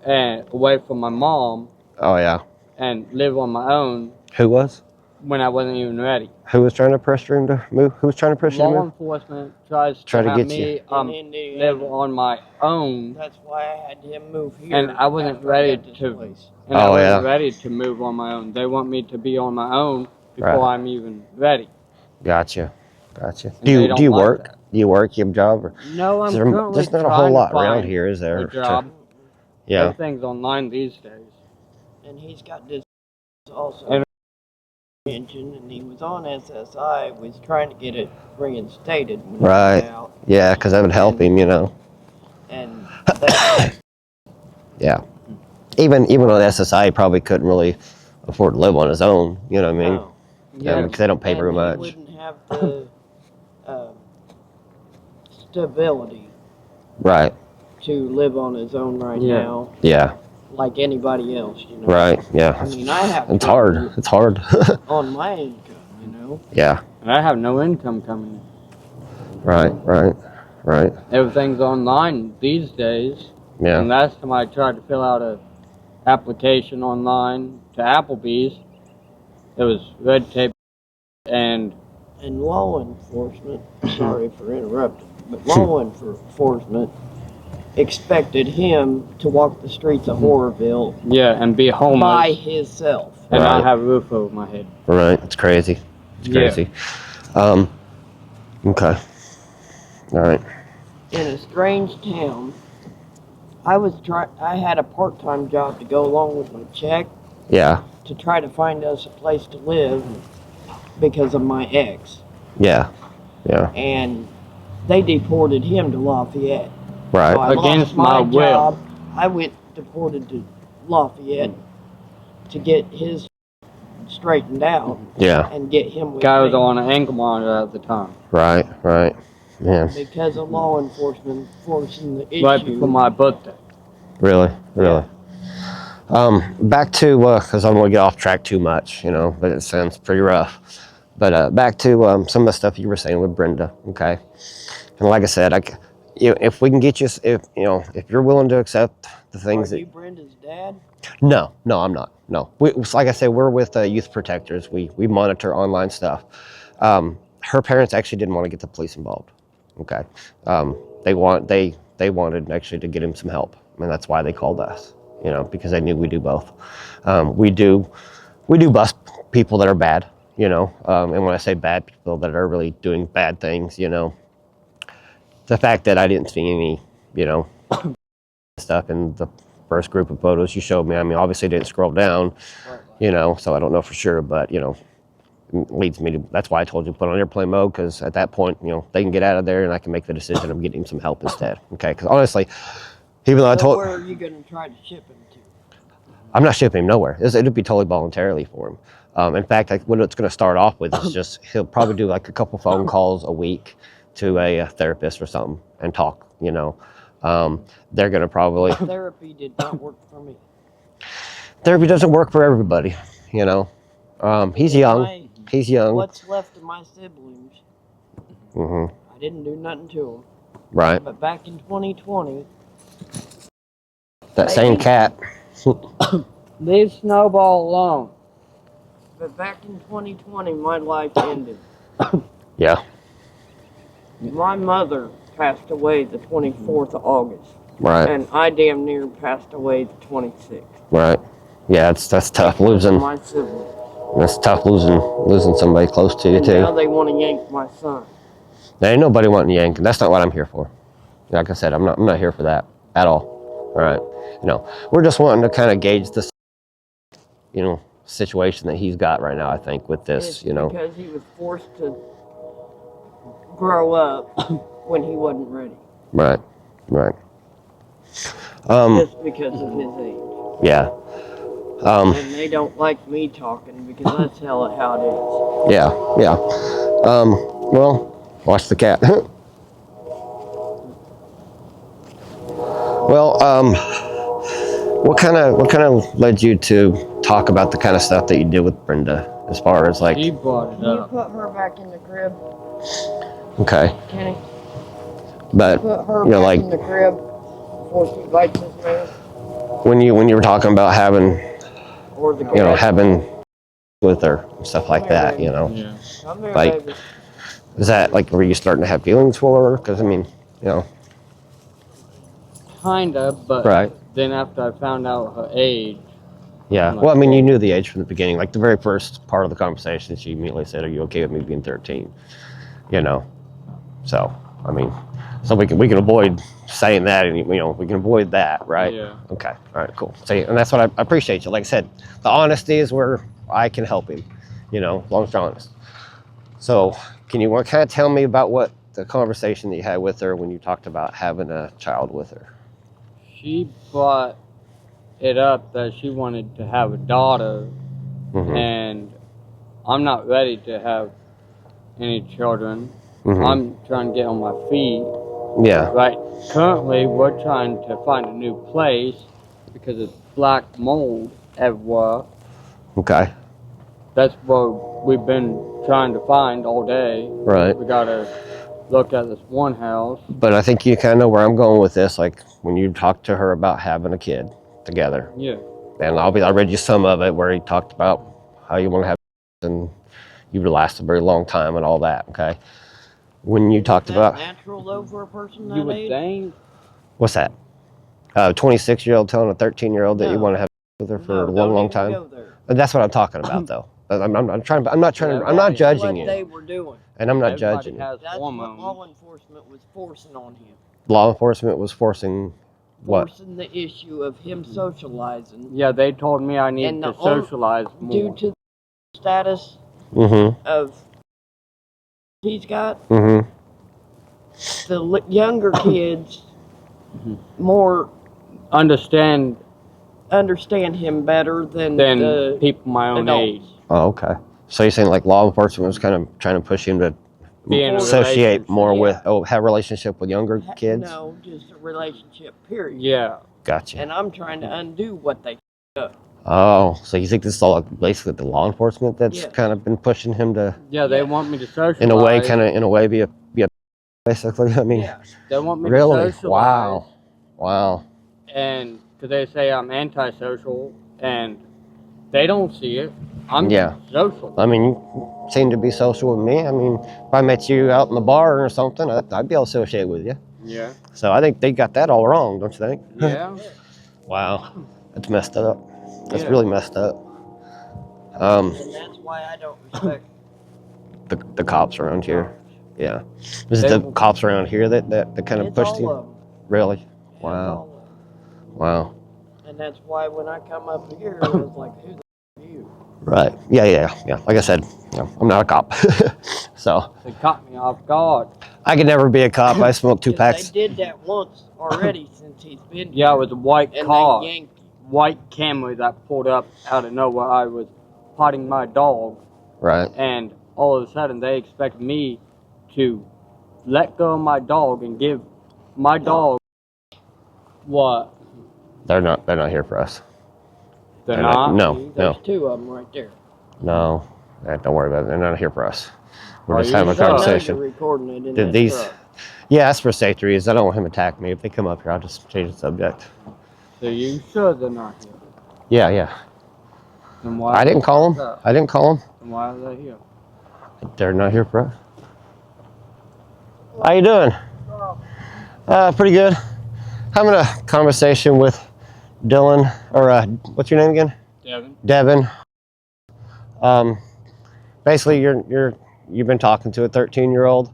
and away from my mom Oh yeah. and live on my own Who was? when I wasn't even ready. Who was trying to pressure him to move? Who was trying to pressure him to Law move? enforcement tries Try to have get me you. In Indiana. live on my own, That's why I had him move here. and I wasn't after ready got this to. place. And I Oh, wasn't yeah. ready to move on my own. They want me to be on my own before Right. I'm even ready. Gotcha. Gotcha. And Do they you don't like work? that. Do you work? You have a job? Or, No, I'm currently there's not a trying whole to lot around find here, is there? a job. Yeah. Everything's online these days. And he's got this also And- mentioned, and he was on SSI, was trying to get it reinstated when Right. he was out. Yeah, because that would help him, you know. And that, Yeah. Even on SSI, he probably couldn't really afford to live on his own. You know what I mean? no. Yeah, because they don't pay And very he much. wouldn't have the stability Right. to live on his own right Yeah. now, Yeah. like anybody else, you know. Right. Yeah. I mean, I have It's hard. It's hard. on my income, you know. Yeah. And I have no income coming in. Right. Right. Right. Everything's online these days. Yeah. And last time I tried to fill out a application online to Applebee's, it was red tape and And law enforcement, sorry for interrupting, but law enforcement expected him to walk the streets of Horrorville and be homeless by himself. and Right. not have a roof over my head. Right. It's crazy. It's Yeah. crazy. Okay. All right. In a strange town. I had a part-time job to go along with my check Yeah. to try to find us a place to live because of my ex. Yeah. Yeah. And they deported him to Lafayette. Right. So I Against lost my my will. job. I went deported to Lafayette to get his straightened out Yeah. and get him with Guy was me. on an ankle monitor at the time. Right. Right. Yeah. Because of law enforcement forcing the issue. Right before my birthday. Really. Really. Back to because I don't want to get off track too much, you know, but it sounds pretty rough. But back to some of the stuff you were saying with Brenda, okay? And like I said, if we can get you, if you're willing to accept the things Are you Brenda's dad? No, I'm not. No, like I said, we're with Youth Protectors. We monitor online stuff. Her parents actually didn't want to get the police involved. Okay, they wanted actually to get him some help, and that's why they called us. You know, because they knew we do both. We do bust people that are bad. You know, and when I say bad, people that are really doing bad things. You know, the fact that I didn't see any, you know, stuff in the first group of photos you showed me. I mean, obviously didn't scroll down, you know, so I don't know for sure, but you know, leads me to, that's why I told you to put on airplane mode, because at that point, you know, they can get out of there and I can make the decision of getting him some help instead. Okay, because honestly, Even though I So told, where are you gonna try to ship him to? I'm not shipping him nowhere. It'll be totally voluntarily for him. In fact, like what it's going to start off with is just he'll probably do like a couple phone calls a week to a therapist or something and talk. You know, they're going to probably Therapy did not work for me. therapy doesn't work for everybody. You know, he's young. He's young. What's left of my siblings? Mm-hmm. I didn't do nothing to them. Right. But back in 2020, That same cat. Leave Snowball alone. but back in 2020, my life ended. Yeah. My mother passed away the 24th of August, Right. and I damn near passed away the 26th. Right. Yeah, that's tough losing. My siblings. That's tough losing somebody close to you And too. now they want to yank my son. There ain't nobody wanting to yank, and that's not what I'm here for. Like I said, I'm not here for that at all. All right. You know, we're just wanting to kind of gauge this, you know, situation that he's got right now, I think, with this, It's you know. because he was forced to grow up when he wasn't ready. Right. Right. Just because of his age. Yeah. And they don't like me talking because that's how it is. Yeah. Yeah. Well, watch the cat. Well, what kind of led you to talk about the kind of stuff that you did with Brenda, as far as like? He brought it Can you up. put her back in the crib, Okay, Kenny? but Put her you know, back like in the crib before she bites his man. when you were talking about having, Or the you know, cat. having with her and stuff like that, you know, Yeah. Come here, like- baby. is that like were you starting to have feelings for her? Because I mean, you know, Kinda, but right? then after I found out her age, Yeah. I'm like, Well, I mean, you well- knew the age from the beginning. Like the very first part of the conversation, she immediately said, "Are you okay with me being 13?" You know. So, I mean, so we can avoid saying that, and you know, we can avoid that, right? Yeah. Okay. All right. Cool. See, and that's what I appreciate you. Like I said, the honesty is where I can help him. You know, as long as you're honest. So, can you kind of tell me about what the conversation that you had with her when you talked about having a child with her? she brought it up that she wanted to have a daughter, Mm-hmm. and I'm not ready to have any children. Mm-hmm. I'm trying to get on my feet. Yeah. Right. Currently, we're trying to find a new place because it's black mold everywhere. Okay. That's what we've been trying to find all day. Right. We gotta look at this one house. But I think you kind of know where I'm going with this. Like when you talked to her about having a kid together, Yeah. and I read you some of it where he talked about how you want to have kids and you would last a very long time and all that. Okay. When you talked Is about that natural though for a person You that would age? think. what's that? 26-year-old telling a 13-year-old that you No. want to have with her for No, a long, don't long even time. go there. And that's what I'm talking about, though. I'm not That's judging what they you, were doing. and I'm not Everybody judging you. has That's what hormones. law enforcement was forcing on him. Law enforcement was forcing what? Forcing the issue of him socializing Yeah, they told me I need And to the on- socialize due more. to the status Mm-hmm. of he's got. Mm-hmm. The younger kids more Understand understand him better than than the people my own adults. age. Oh, okay. So you're saying like law enforcement was kind of trying to push him to Be in a associate relationship. more Yeah. with have a relationship with younger kids? No, just a relationship, period. Yeah. Gotcha. And I'm trying to undo what they up. Oh, so you think this is all basically the law enforcement that's Yes. kind of been pushing him to, Yeah, they Yeah. want me to socialize. in a way, be a basically. I mean, Yeah. They want me really? to socialize. Wow. And because they say I'm antisocial, and they don't see it. I'm Yeah. social. I mean, you seem to be social with me. I mean, if I met you out in the bar or something, I'd be associated with you. Yeah. So I think they got that all wrong, don't you think? Yeah. Wow, that's messed up. That's Yeah. really messed up. And that's why I don't respect The cops around here. Yeah. Is it They- the cops around here that kind of it's pushed all you? of them. Really? It's Wow. all of 'em. Wow. And that's why when I come up here, I was like, who the f- are you? Right. Yeah. Like I said, I'm not a cop. So They caught me off guard. I could never be a cop. I smoked 2 packs. They did that once already since he's been Yeah, here. it was a white And car, they yanked him. white Camry that pulled up out of nowhere. I was potting my dog, Right. and all of a sudden they expect me to let go of my dog and give my dog what? They're not here for us. They're not? No. There's 2 of them right there. No. Don't worry about it. They're not here for us. We're Are just you having a sure? conversation. You're recording it in Did that these? truck. Yeah, that's for safety reasons. I don't want him to attack me. If they come up here, I'll just change the subject. So you sure they're not here? Yeah. Then why? I didn't call them. Then why are they here? They're not here for us. How you doing? Pretty good. Having a conversation with Dylan, or what's your name again? Devin. Basically, you've been talking to a 13-year-old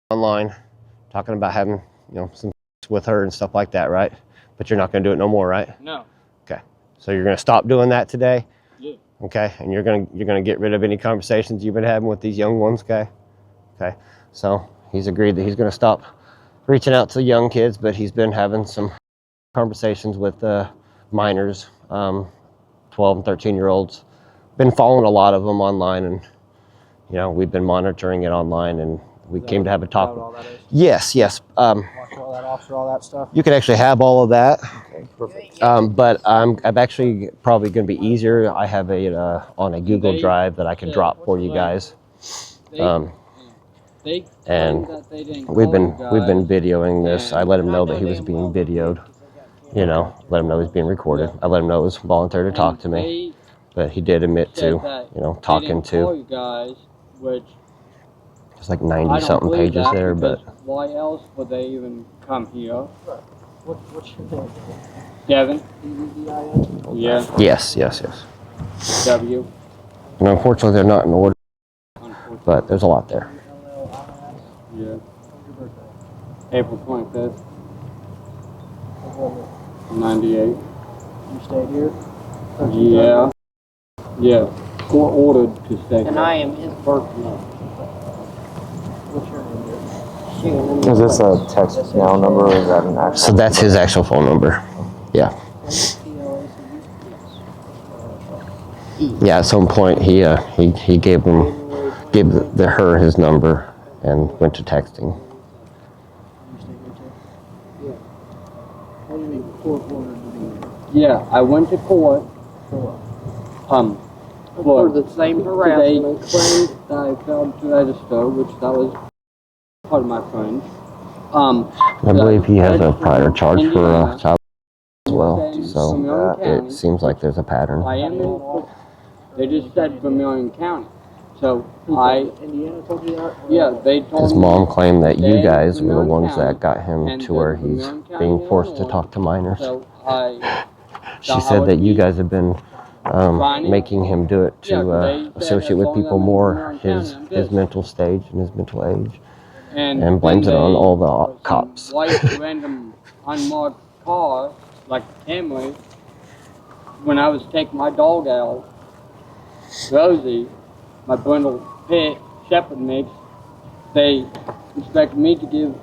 online, talking about having some with her and stuff like that, right? But you're not going to do it no more, right? No. Okay. So you're going to stop doing that today. Yeah. Okay. And you're going to get rid of any conversations you've been having with these young ones. Okay. Okay. So he's agreed that he's going to stop reaching out to young kids, but he's been having some conversations with minors, 12 and 13-year-olds. Been following a lot of them online, and we've been monitoring it online, and we came to have a talk. All that is? Yes. Watch all that officer, all that stuff. You can actually have all of that. Okay, perfect. But I'm actually probably going to be easier. I have it on a Google Drive that I can drop for you guys. And we've been videoing this. I let him know that he was being videoed. Let him know he's being recorded. I let him know it was voluntary to talk to me, but he did admit to talking to. It's like 90-something pages there, but why else would they even come here? What's your name? Devin? D-E-V-I-N? Yeah. yes. W. And unfortunately, they're not in order, but there's a lot there. Yeah. April 25th, 98. You stayed here? Yeah. Court ordered to stay And here. I am his birthday. What's your name? Is this a text now number or is that an actual? So that's his actual phone number. Yeah. Yeah. At some point, he gave her his number and went to texting. What do you mean, court ordered to be here? Yeah, I went to court. For what? For the same They harassment. claimed that I failed to register, which that was part of my fringe. I believe he has a prior charge for child as well. So it seems like there's a pattern. I am in. They just said Vermilion County. So Indiana told you that? yeah, they told His me. mom claimed that you Stay guys in were the Vermilion ones that County got him and to where go to he's Vermilion County, being forced to Illinois. talk to minors. So She said that you guys have been making him do it to associate with people more his mental stage and his mental age, and blames it on all the cops. White random unmarked car like Camry. When I was taking my dog out, Rosie, my brindle pit shepherd mix, they expected me to give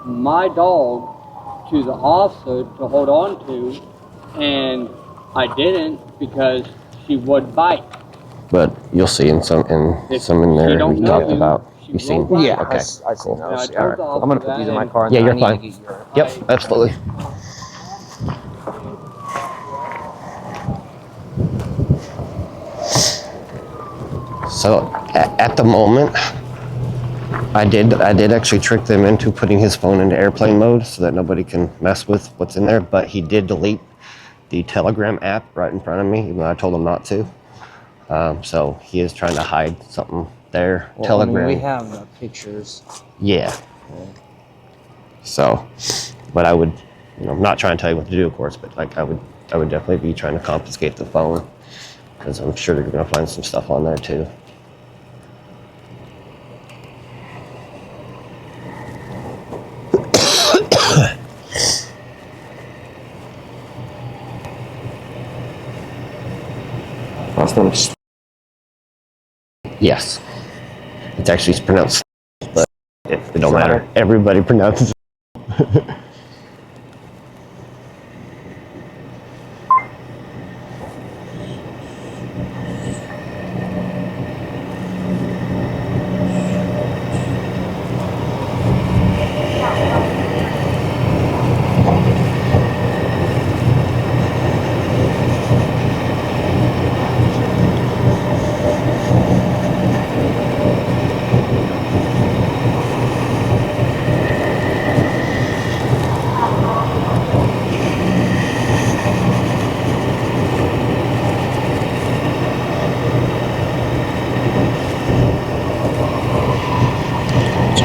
my dog to the officer to hold on to, and I didn't because she would bite. But you'll see in some in If there she don't we know talked you, about. she You've seen? won't bite. Yeah, Okay. I seen And I those. told All right, the cool. I'm gonna officer put these in that, my car. Yeah, and you're I need fine. to get your- Yep, absolutely. So at the moment, I did actually trick them into putting his phone into airplane mode so that nobody can mess with what's in there. But he did delete the Telegram app right in front of me, even though I told him not to. So he is trying to hide something there. Well, Telegram. I mean, we have pictures. Yeah. So, but I would, I'm not trying to tell you what to do, of course, but like I would definitely be trying to confiscate the phone because I'm sure they're going to find some stuff on there too. Last name's Yes. It's actually pronounced, but It don't matter. Everybody pronounces it.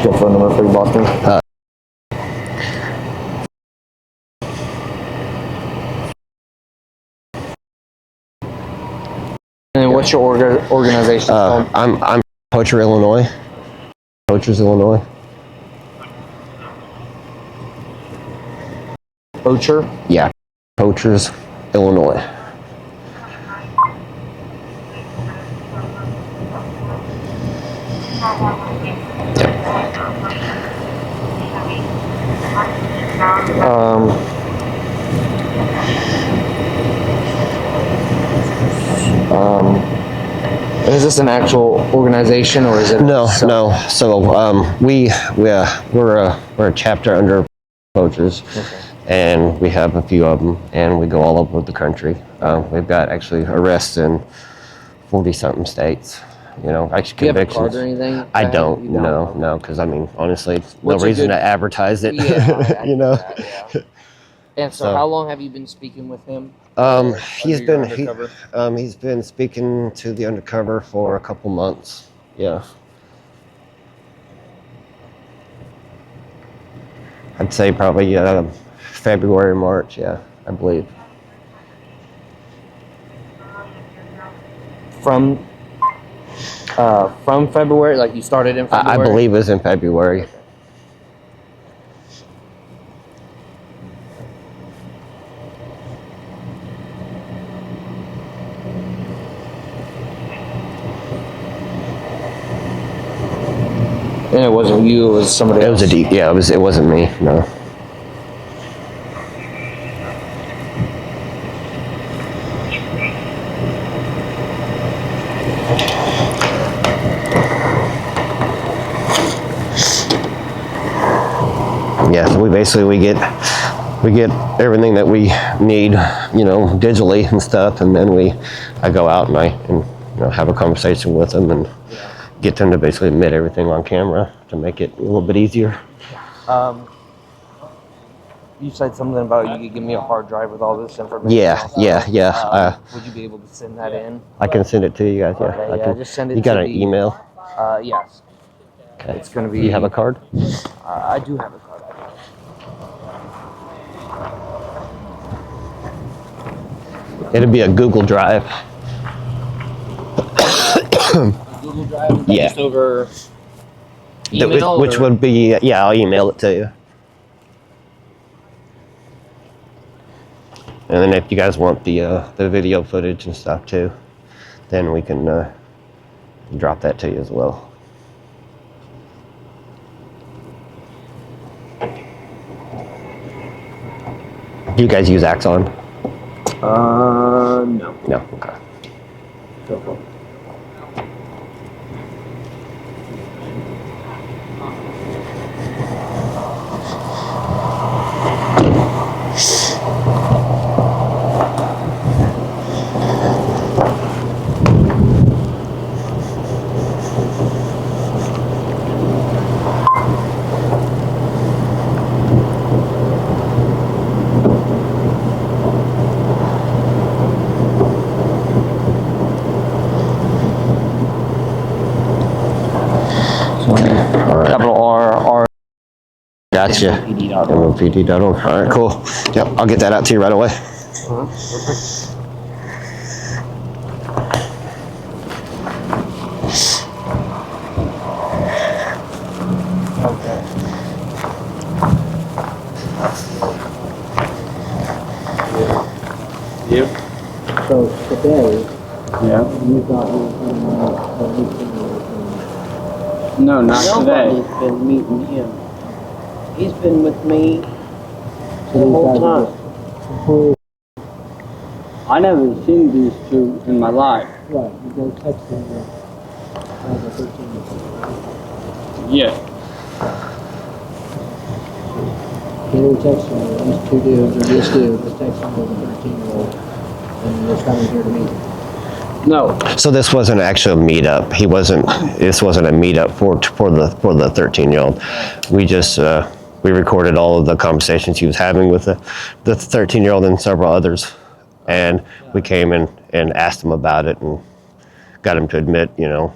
Good phone number for you, Boston. And what's your organization called? I'm Poacher, Illinois. Poachers, Illinois. Poacher? Yeah, Poachers, Illinois. Is this an actual organization or is it? No. So we're a chapter under Poachers, and we have a few of them, and we go all over the country. We've got actually arrests in 40-something states. You know, actually Do you have a convictions. card or anything? I don't. No, because I mean, honestly, it's no reason to advertise it. Yeah, you know. That, yeah. And so, how long have you been speaking with him? He's been speaking to the undercover for a couple months. Yeah. I'd say probably February, March. Yeah, I believe. From February, like you started in February? I believe it was in February. And it wasn't you, it was somebody else? It wasn't me, no. Yeah, so we get everything that we need, you know, digitally and stuff, and then I go out and have a conversation with them and get them to basically admit everything on camera to make it a little bit easier. You said something about you could give me a hard drive with all this information. Yeah. Would you be able to send that in? I can send it to you guys. Yeah, Okay, just send it. You got an email? Yes. Okay. It's gonna be. You have a card? I do have a card. It'll be a Google Drive. Google Drive? Yeah. Just over email? Which would be, I'll email it to you. And then if you guys want the video footage and stuff too, then we can drop that to you as well. Do you guys use Axon? No. No, okay. Capital R. Gotcha. MOPD.org. All right, cool. Yep, I'll get that out to you right away. You? So today, Yeah. you got your No, not today. Nobody's been meeting him. He's been with me the whole time. I never seen these two in my life. Right, you go texting her as a 13-year-old. Yeah. They were texting her, these two dudes, or this dude was texting her as a 13-year-old, and you're just coming here to meet him. No. So this wasn't actually a meetup. This wasn't a meetup for the 13-year-old. We just we recorded all of the conversations he was having with the 13-year-old and several others, and we came in and asked him about it and got him to admit, yeah.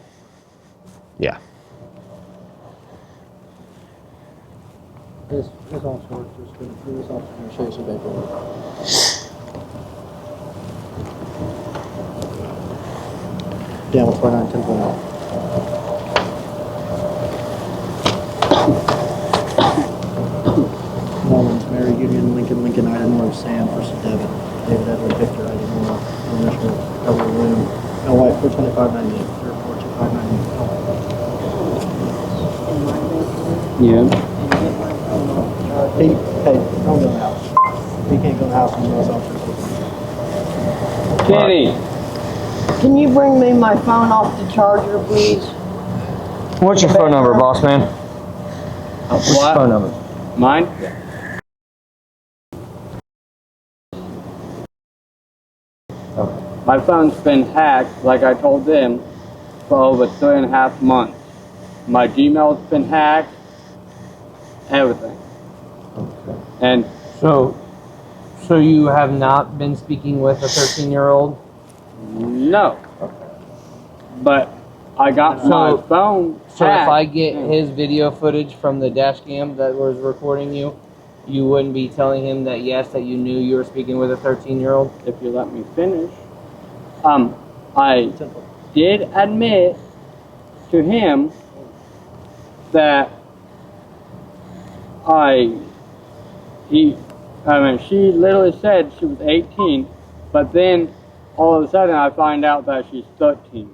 This officer just this officer going to show you some paperwork. Down 49 10 Mullins, Mary, Gideon, Lincoln, Idaho, Sam versus David, Edward, Victor, Idaho, National, Elwood, William, LY 42598, 42598. Yeah. Hey, don't go in the house. He can't go in the house and those officers. Kenny, Can you bring me my phone off the charger, please? What's your phone number, boss man? what's What's your phone number? Mine? My phone's been hacked, like I told them, for over 3.5 months. My Gmail's been hacked, everything. And So you have not been speaking with a 13-year-old? no. But I got my phone So hacked. if I get his video footage from the dash cam that was recording you, you wouldn't be telling him that yes, that you knew you were speaking with a 13-year-old? If you let me finish. I did admit to him that she literally said she was 18, but then all of a sudden I find out that she's 13.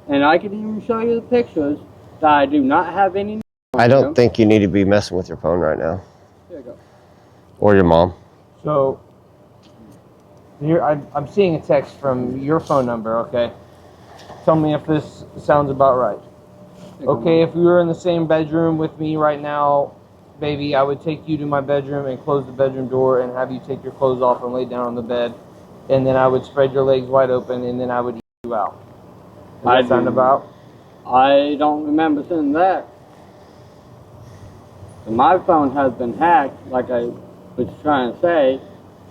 And I can even show you the pictures that I do not have any. I don't think you need to be messing with your phone right now. There you go. Or your mom. So here I'm seeing a text from your phone number, okay? Tell me if this sounds about right. Okay, if we were in the same bedroom with me right now, baby, I would take you to my bedroom and close the bedroom door and have you take your clothes off and lay down on the bed. And then I would spread your legs wide open and then I would eat you out. Does that sound about? I don't remember seeing that. My phone has been hacked, like I was trying to say,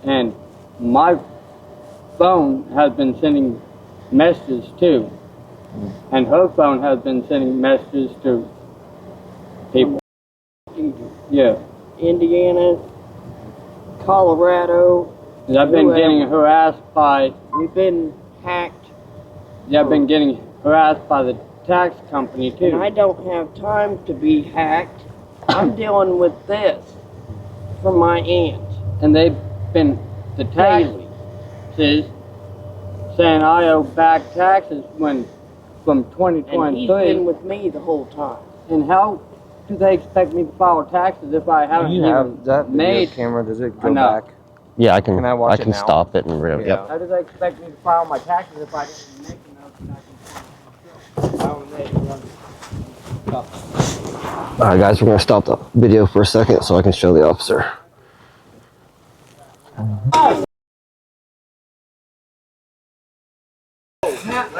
and my phone has been sending messages too. And her phone has been sending messages to people. Yeah. Indiana, Colorado. I've been getting harassed by... We've been hacked. Yeah, I've been getting harassed by the tax company too. And I don't have time to be hacked. I'm dealing with this from my aunt. And they've been, the taxes, saying I owe back taxes when, from 2023. And he's been with me the whole time. And how do they expect me to file taxes if I haven't You have that video made camera, does it go I know. back? Yeah, I can. Can I watch it now? stop it and Yeah. How do they expect me to file my taxes if I didn't make enough that All right, guys, we're gonna stop the video for a second so I can show the officer.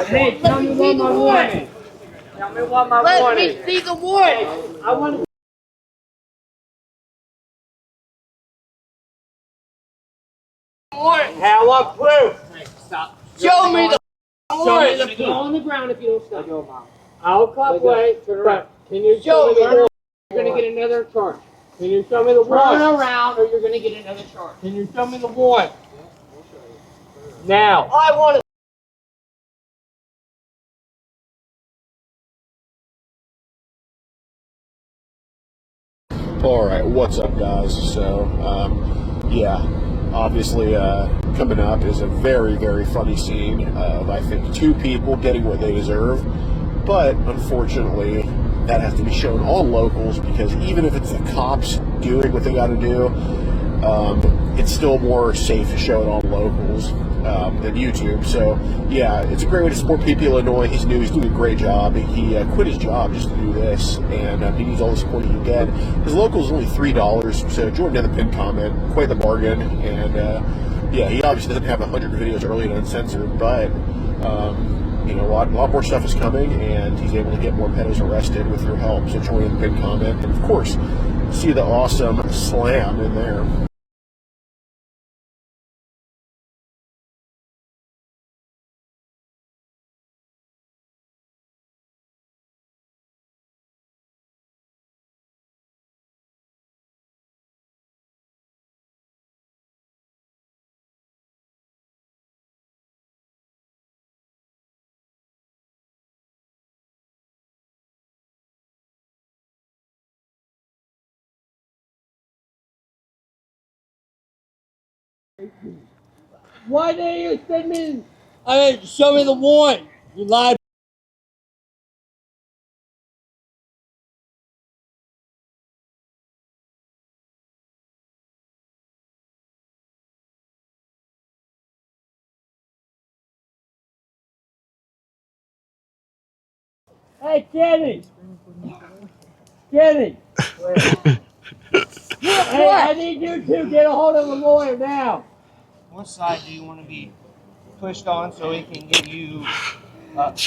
Hey, tell me what my warning. Tell me what my warning. Let me see the warning. I want to. Hey, I want proof. Stop. Show me the Show me the proof. on the ground if you don't stop. I'll cooperate, but can you show me the warrant? You're gonna get another charge. Can you show me the warrant? Turn around or you're going to get another charge. Can you show me the warrant? Now. I want to. Alright, what's up, guys? So, yeah, obviously, coming up is a very, very funny scene of, I think, two people getting what they deserve. But unfortunately, that has to be shown on locals, because even if it's the cops doing what they got to do, it's still more safe to show it on locals than YouTube. So yeah, it's a great way to support PP Illinois. He's new. He's doing a great job. He quit his job just to do this, and he needs all the support he can get. His local is only $3, so join in the pinned comment. Quite the bargain. And yeah, he obviously doesn't have 100 videos early and uncensored, but you know, a lot more stuff is coming, and he's able to get more pedos arrested with your help. So join in the pinned comment, and of course, see the awesome slam in there. Why didn't you send me? Show me the warrant. You lied. Hey, Kenny. Kenny. Hey, I need you to get a hold of a lawyer now. What side do you want to be pushed on so he can get you up?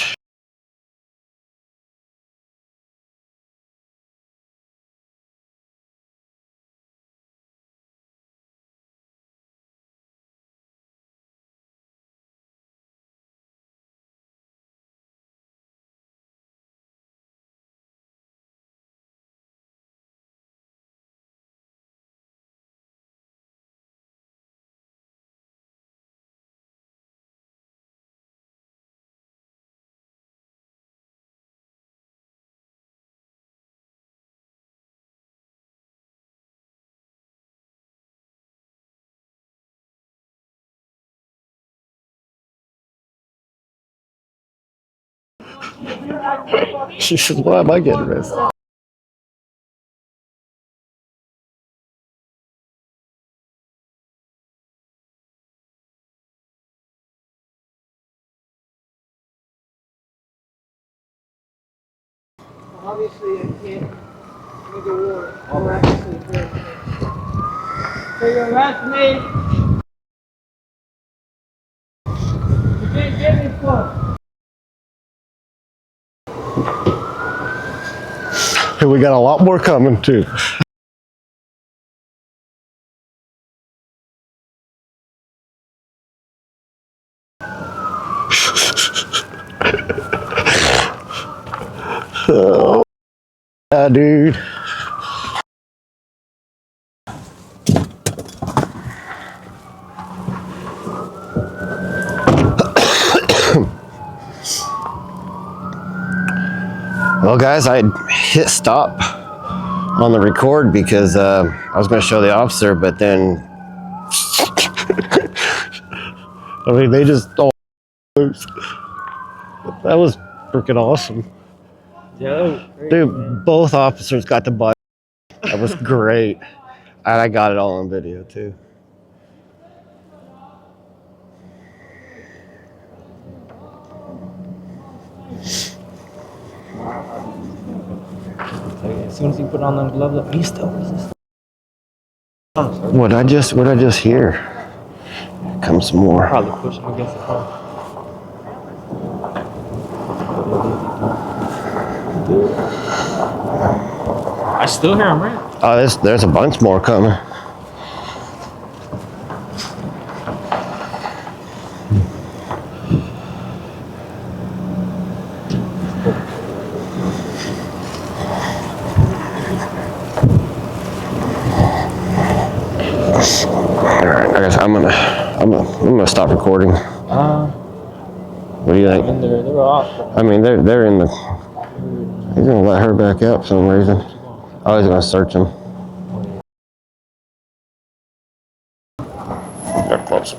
She says, why am I getting arrested? Obviously, I can't make a warrant. I'll actually do it. So you arrest me. You can't get me for. And we got a lot more coming too. Oh, yeah, dude. Well, guys, I hit stop on the record because I was going to show the officer, but then I mean, they just all loose. That was freaking awesome. Yeah, Dude, both officers got the butt. That was great. And I got it all on video, too. as soon as he put on those gloves, he still resisted. What I just hear? Here comes some more. Probably push him against the car. I still hear him, right? Oh, there's a bunch more coming. Alright, I guess I'm gonna stop recording. What do you think? They're off. I mean, they're in the. He's gonna let her back out for some reason. Oh, he's gonna search him. They're closer.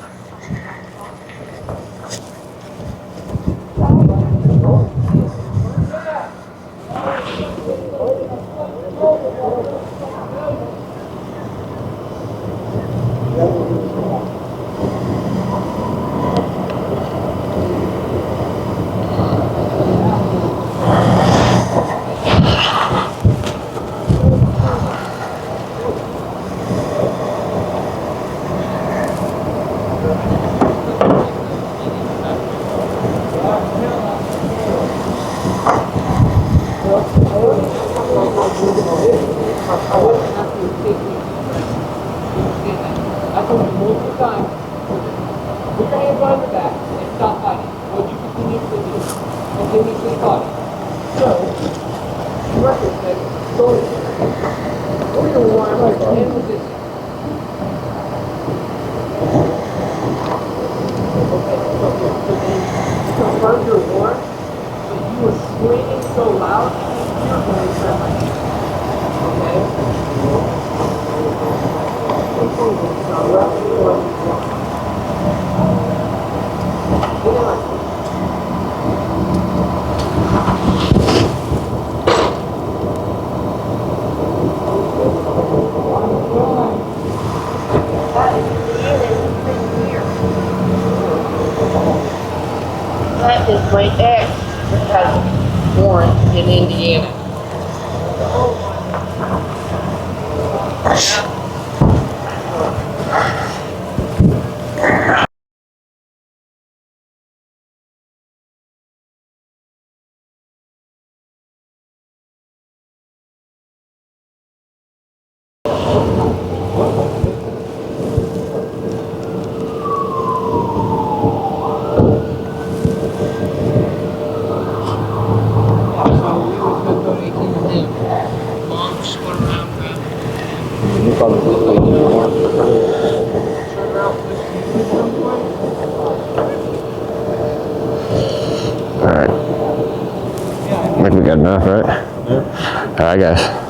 I told you multiple times, put your hands behind your back and stop fighting. What you continuously do. Continuously fighting. So, record says, go we're going to warm up and resist. Okay, so confirm your warm, but you were screaming so loud, you're going to turn my hand. Okay? That is my ex has warrant in Indiana. Alright. I think we got enough, right? Yeah. Alright, guys.